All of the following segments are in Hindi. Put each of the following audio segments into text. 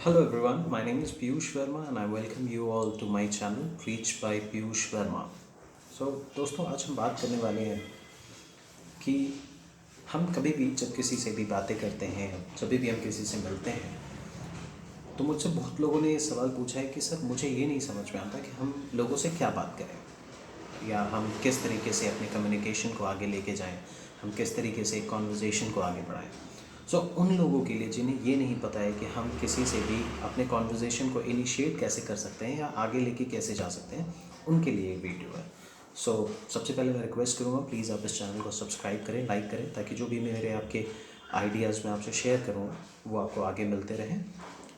Hello everyone, my name is Piyush Verma and I welcome you all to my channel Preach by Piyush Verma. So दोस्तों आज हम बात करने वाले हैं कि हम कभी भी जब किसी से भी बातें करते हैं, जब भी हम किसी से मिलते हैं, तो मुझसे बहुत लोगों ने ये सवाल पूछा है कि सर मुझे ये नहीं समझ में आता कि हम लोगों से क्या बात करें या हम किस तरीके से अपने कम्युनिकेशन को आगे लेके जाएं, हम किस तरीके से कॉन्वर्जेसन को आगे बढ़ाएं। उन लोगों के लिए जिन्हें ये नहीं पता है कि हम किसी से भी अपने कॉन्वर्जेसन को इनिशिएट कैसे कर सकते हैं या आगे लेके कैसे जा सकते हैं, उनके लिए ये वीडियो है। सबसे पहले मैं रिक्वेस्ट करूँगा प्लीज़ आप इस चैनल को सब्सक्राइब करें, लाइक करें, ताकि जो भी मेरे आपके आइडियाज़ मैं आपसे शेयर करूँ वो आपको आगे मिलते रहें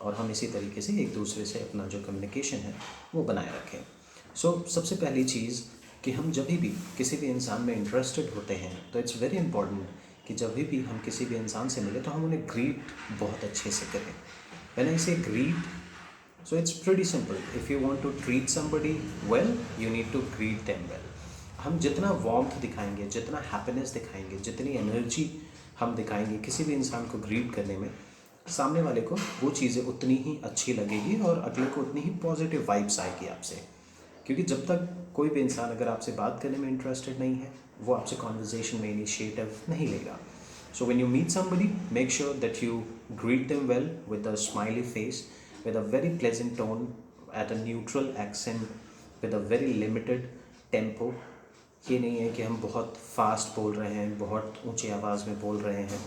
और हम इसी तरीके से एक दूसरे से अपना जो कम्युनिकेशन है वो बनाए रखें। सबसे पहली चीज़ कि हम जब भी किसी भी इंसान में इंटरेस्टेड होते हैं तो इट्स वेरी इंपॉर्टेंट कि जब भी हम किसी भी इंसान से मिले तो हम उन्हें ग्रीट बहुत अच्छे से करें। When I say greet, so it's pretty simple. If you want to treat somebody well, you need to greet them well. हम जितना वार्मथ दिखाएंगे, जितना हैप्पीनेस दिखाएंगे, जितनी एनर्जी हम दिखाएंगे किसी भी इंसान को ग्रीट करने में, सामने वाले को वो चीज़ें उतनी ही अच्छी लगेगी और अगले को उतनी ही पॉजिटिव वाइब्स आएगी आपसे। क्योंकि जब तक कोई भी इंसान अगर आपसे बात करने में इंटरेस्टेड नहीं है, वो आपसे कॉन्वर्जेसन में इनिशिएटिव नहीं लेगा। So when you meet somebody, make sure that you greet them well with a smiley face, with a very pleasant tone, at a neutral accent, with a very limited tempo. ये नहीं है कि हम बहुत फास्ट बोल रहे हैं, बहुत ऊंची आवाज़ में बोल रहे हैं।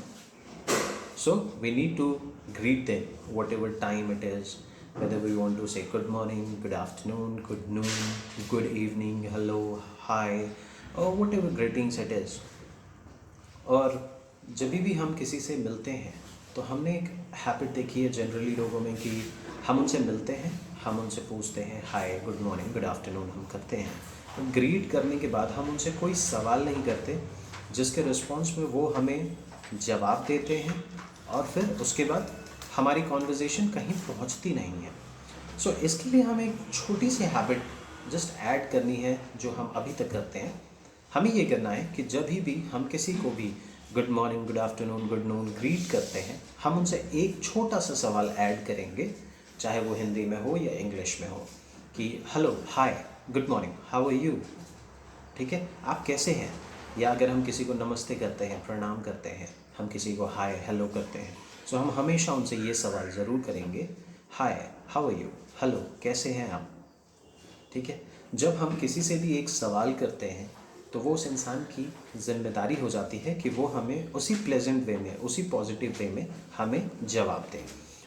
So we need to greet them whatever time it is, whether we want to say good morning, good afternoon, good noon, good evening, hello, hi, or whatever greetings it is. और जब भी हम किसी से मिलते हैं तो हमने एक हैबिट देखी है जनरली लोगों में कि हम उनसे मिलते हैं, हम उनसे पूछते हैं हाय, गुड मॉर्निंग, गुड आफ्टरनून हम करते हैं। ग्रीट करने के बाद हम उनसे कोई सवाल नहीं करते जिसके रिस्पॉन्स में वो हमें जवाब देते हैं और फिर उसके बाद हमारी कॉन्वर्जेसन कहीं पहुंचती नहीं है। इसके लिए हमें एक छोटी सी हैबिट जस्ट ऐड करनी है जो हम अभी तक करते हैं। हमें ये करना है कि जब भी हम किसी को भी good morning, good afternoon, good noon greet करते हैं, हम उनसे एक छोटा सा सवाल ऐड करेंगे, चाहे वो हिंदी में हो या इंग्लिश में हो, कि hello, hi, good morning, how are you. ठीक है, आप कैसे हैं। या अगर हम किसी को नमस्ते करते हैं, प्रणाम करते हैं, हम किसी को हाय, हेलो करते हैं, हम हमेशा उनसे ये सवाल ज़रूर करेंगे, हाय, हाउ आर यू, हेलो, कैसे हैं आप। ठीक है, जब हम किसी से भी एक सवाल करते हैं तो वो उस इंसान की जिम्मेदारी हो जाती है कि वो हमें उसी प्लेजेंट वे में, उसी पॉजिटिव वे में हमें जवाब दें।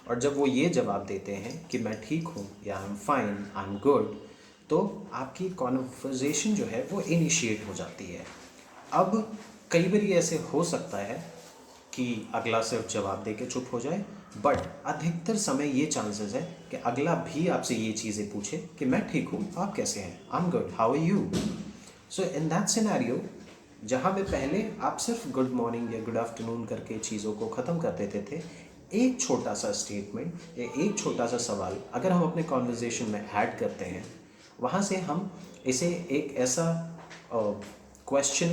और जब वो ये जवाब देते हैं कि मैं ठीक हूँ या I am fine, I am good, तो आपकी कॉन्वर्जेसन जो है वो इनिशिएट हो जाती है। अब कई बार ऐसे हो सकता है कि अगला सिर्फ जवाब दे के चुप हो जाए, बट अधिकतर समय ये चांसेस है कि अगला भी आपसे ये चीज़ें पूछे कि मैं ठीक हूँ, आप कैसे हैं, I am good, how are you. In that scenario, जहाँ पे पहले आप सिर्फ गुड मॉर्निंग या गुड आफ्टरनून करके चीज़ों को ख़त्म कर देते थे, एक छोटा सा स्टेटमेंट या एक छोटा सा सवाल अगर हम अपने कॉन्वर्जेसन में ऐड करते हैं, वहाँ से हम इसे एक ऐसा क्वेश्चन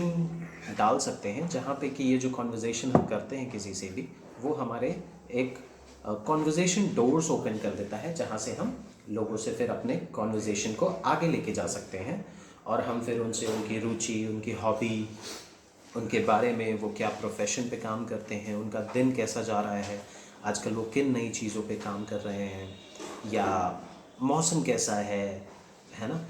डाल सकते हैं जहाँ पे कि ये जो कॉन्वर्जेसन हम करते हैं किसी से भी, वो हमारे एक कॉन्वर्जेसन डोर्स ओपन कर देता है, जहाँ से हम लोगों से फिर अपने कॉन्वर्जेसन को आगे लेके जा सकते हैं। और हम फिर उनसे उनकी रुचि, उनकी हॉबी, उनके बारे में, वो क्या प्रोफेशन पे काम करते हैं, उनका दिन कैसा जा रहा है, आजकल वो किन नई चीज़ों पे काम कर रहे हैं, या मौसम कैसा है ना।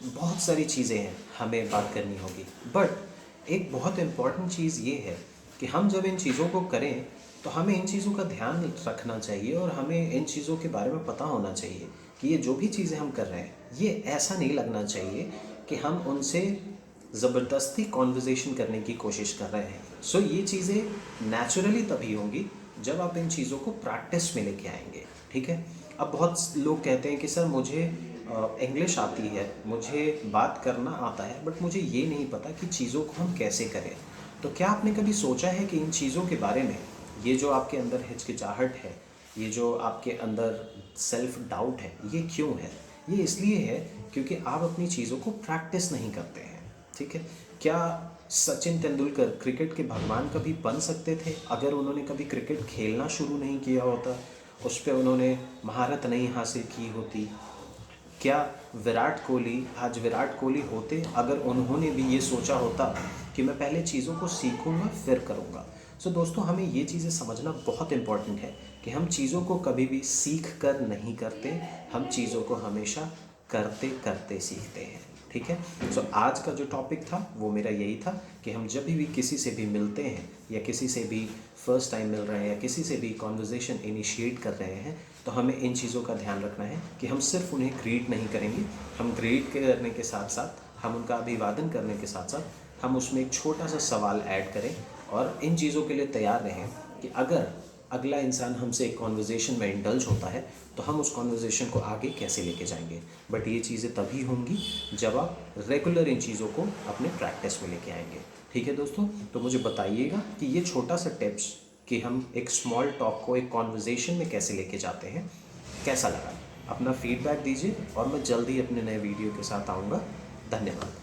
बहुत सारी चीज़ें हैं हमें बात करनी होगी। बट एक बहुत इम्पॉर्टेंट चीज़ ये है कि हम जब इन चीज़ों को करें तो हमें इन चीज़ों का ध्यान रखना चाहिए और हमें इन चीज़ों के बारे में पता होना चाहिए कि ये जो भी चीज़ें हम कर रहे हैं, ये ऐसा नहीं लगना चाहिए कि हम उनसे ज़बरदस्ती कॉन्वर्जेसन करने की कोशिश कर रहे हैं। ये चीज़ें नेचुरली तभी होंगी जब आप इन चीज़ों को प्रैक्टिस में लेके आएंगे। ठीक है, अब बहुत लोग कहते हैं कि सर मुझे इंग्लिश आती है, मुझे बात करना आता है, बट मुझे ये नहीं पता कि चीज़ों को हम कैसे करें। तो क्या आपने कभी सोचा है कि इन चीज़ों के बारे में, ये जो आपके अंदर हिचकिचाहट है, ये जो आपके अंदर सेल्फ डाउट है, ये क्यों है। ये इसलिए है क्योंकि आप अपनी चीज़ों को प्रैक्टिस नहीं करते हैं। ठीक है, क्या सचिन तेंदुलकर क्रिकेट के भगवान कभी बन सकते थे अगर उन्होंने कभी क्रिकेट खेलना शुरू नहीं किया होता। उस पर उन्होंने महारत नहीं हासिल की होती? क्या विराट कोहली होते अगर उन्होंने भी ये सोचा होता कि मैं पहले चीज़ों को सीखूंगा फिर करूंगा? सो दोस्तों, हमें ये चीज़ें समझना बहुत इम्पॉर्टेंट है कि हम चीज़ों को कभी भी सीख कर नहीं करते, हम चीज़ों को हमेशा करते करते सीखते हैं। ठीक है। सो आज का जो टॉपिक था वो मेरा यही था कि हम जब भी किसी से भी मिलते हैं या किसी से भी फर्स्ट टाइम मिल रहे हैं या किसी से भी कॉन्वर्जेसन इनिशिएट कर रहे हैं, तो हमें इन चीज़ों का ध्यान रखना है कि हम सिर्फ उन्हें ग्रीट नहीं करेंगे, हम ग्रीट करने के साथ साथ, हम उनका अभिवादन करने के साथ साथ हम उसमें एक छोटा सा सवाल ऐड करें और इन चीज़ों के लिए तैयार रहें कि अगर अगला इंसान हमसे एक कॉन्वर्जेसन में इंडल्ज होता है तो हम उस कॉन्वर्जेसन को आगे कैसे लेके जाएंगे। बट ये चीज़ें तभी होंगी जब आप रेगुलर इन चीज़ों को अपने प्रैक्टिस में लेके आएंगे। ठीक है दोस्तों, तो मुझे बताइएगा कि ये छोटा सा टिप्स कि हम एक स्मॉल टॉक को एक कॉन्वर्जेसन में कैसे लेके जाते हैं कैसा लगा। अपना फीडबैक दीजिए और मैं जल्दी अपने नए वीडियो के साथ आऊँगा। धन्यवाद।